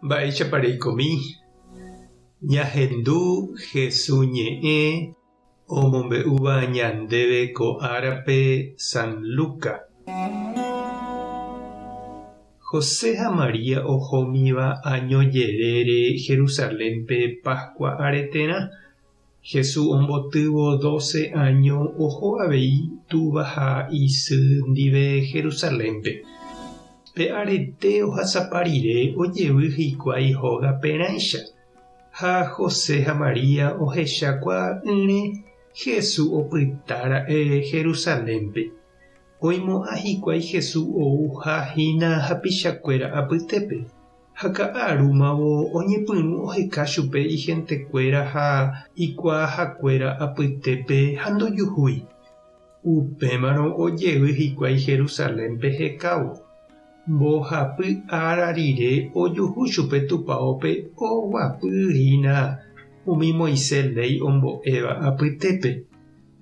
Mba'éichapareikomi ñahendu hesuñe'ẽ omombe'úva ñandéve ko árape San Luca. José ha María ohómiva añojerére Jerusalénpe Pascua aretérã. Jesús ombotývo 12 año oho avei túva ha isy ndive Jerusalénpe. Pe arete ohasapa rire ojevy hikuái hóga perãicha. Ha José ha María ohechákua yrẽ Jesús opytára'e Jerusalénpe. Oimo'ã hikuái Jesús ou ha hína hapichakuéra apytépe. Ha ka'arúmavo oñepyrũ oheka chupe igentekuéra ha ikuaahakuéra apytépe ha ndojuhúi. Upémarõ ojevy hikuái Jerusalénpe hekávo. Mbohapy ára rire ojuhu chupe tupãópe oguapyhína umi Moisés ley ombo'éva apytépe.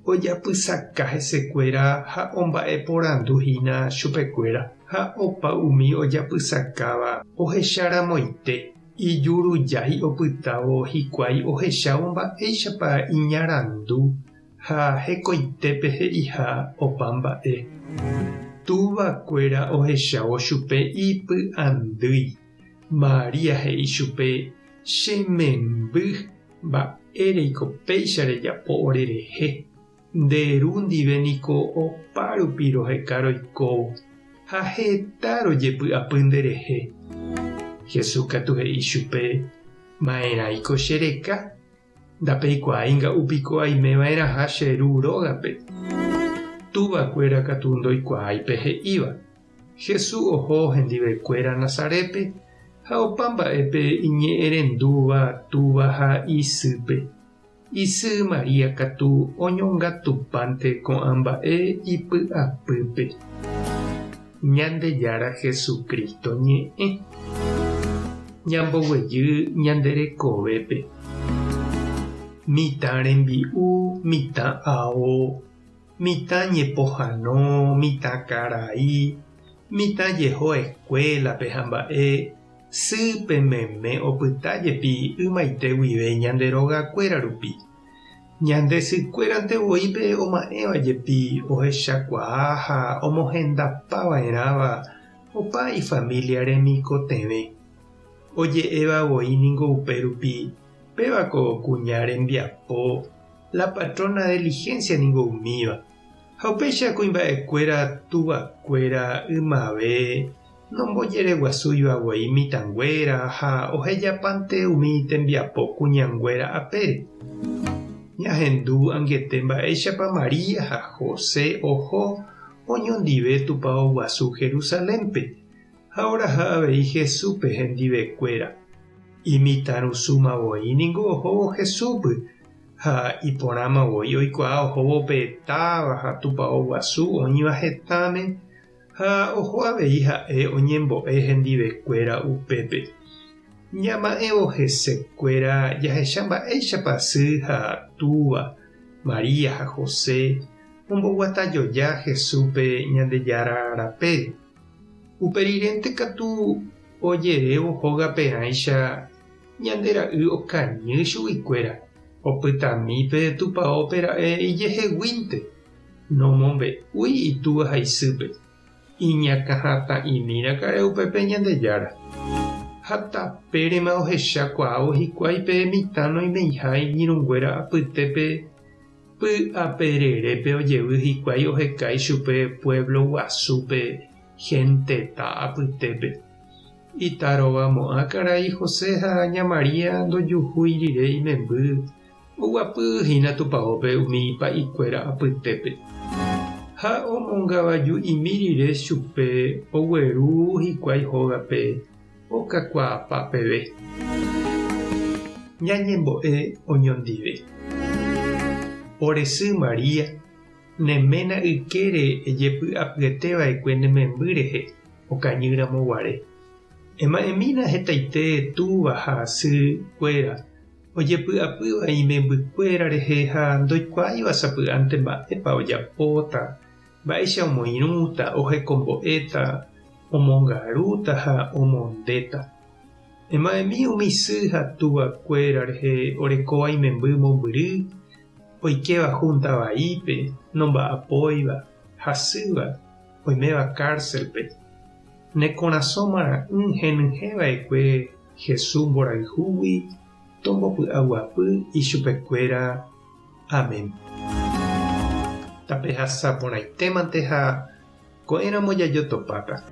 Ojapysaka hesekuéra ha omba'eporanduhína chupekuéra. Ha opa umi ojapysakáva ohecháramoite. Ijurujái opytávo hikuái ohechávo mba'éichapa iñarandu ha hekoitépe he'iha opa mba'e. Tuvakuéra ohechávo chupe ipy'andýi. María he'i chupe: chememby, mba'éreiko péicha rejapo orerehe. Nderu ndive niko opa rupi roheka roikóvo. Ha heta rojepy'apy nderehe. Jesús katu he'i chupe: ma'erãiko chereka. Ndapeikuaái nga'upiko aimeva'erãha che ru rógape. Tuvakuéra katu ndoikuaáipe he'íva. Jesús oho hendivekuéra Nazarépe ha opa mba'épe iñe'ẽrendúva túva ha isýpe. Isy María katu oñongatupánte ko'ã mba'e ipy'apýpe. Ñandejára Jesukristo ñe'ẽ. Ñamboguejy ñanderekovépe. Mitã rembi'u, mitã ao, mitã ñepohãno, mitã karai, mitã jeho escuelape ha mba'e sýpe meme opytájepi ymaite guive ñande rogakuéra rupi. Ñande sykuérantevoípe oma'ẽvajepi ohechakuaa ha omohendapava'erãva opa ifamilia remikotẽve. Oje'evavoi ningo upérupi pévako kuña rembiapo, la patrona de diligencia ningo umíva. Ha upéicha kuimba'ekuéra tuvakuéra ymave nombojereguasúivavoi mitãnguéra ha ohejapante umi tembiapo kuñanguéra apére. Ñahendu anguete mba'éichapa María ha José oho oñondive tupão guasu Jerusalénpe. Ha oraha avei Jesúspe hendivekuéra. Imitãrusúmavoi ningo ohóvo Jesúspe. Ha iporãmavoi oikuaa ohóvo petáva ha tupão guasu oĩva hetáme. Ha oho avei ha'e oñembo'e hendivekuéra upépe. Ñama'ẽvo hesekuéra jahecha mba'éichapa sy ha túva María ha José omboguatajoja Jesúspe Ñandejára rapére. Uperirente katu ojerévo hóga perãicha ñande ra'y okañy chuguikuéra. Opytamípe tupãópera'e ijeheguínte. Nomombe'úi itúva ha isýpe. Iñakãhatã'imíra kare upépe Ñandejára. Ha tapérema ohechakuaávo hikuái pe mitã noimeiha iñirũnguéra apytépe py'apererépe ojevy hikuái ohekái chupe pueblo guasúpe hentetã apytépe. Itarovamo'ã karai José ha ña María ndojuhúi rire imemby oguapyhína tupãópe umi ipa'ikuéra apytépe. Ha omongavaju imi rire chupe ogueru hikuái hógape okakuaapa peve. Ñañembo'e oñondive. Oresy María neména ykére ejepy'apyeteva'ekue ne memby rehe okañyramoguare. Ema'ẽmína hetaite túva ha sykuéra ojepy'apýva imembykuéra rehe ha ndoikuaáiva sapy'ánte mba'épa ojapóta, mba'éicha omoirũta, ohekombo'éta, omongarúta ha omondéta. Emaemi umysy ha tuvakuéra rehe orekóva imemby mombyry, oikeva junta vaípe, nomba'apóiva, hasýva, oiméva cárcelpe. Nekorasõmara'ỹ henyhẽva'ekue Jesús mborayhúgui tombopy'aguapy ichupekuéra. Amén. Tape hasaporãitémante ha ko'ẽramo jajotopáta.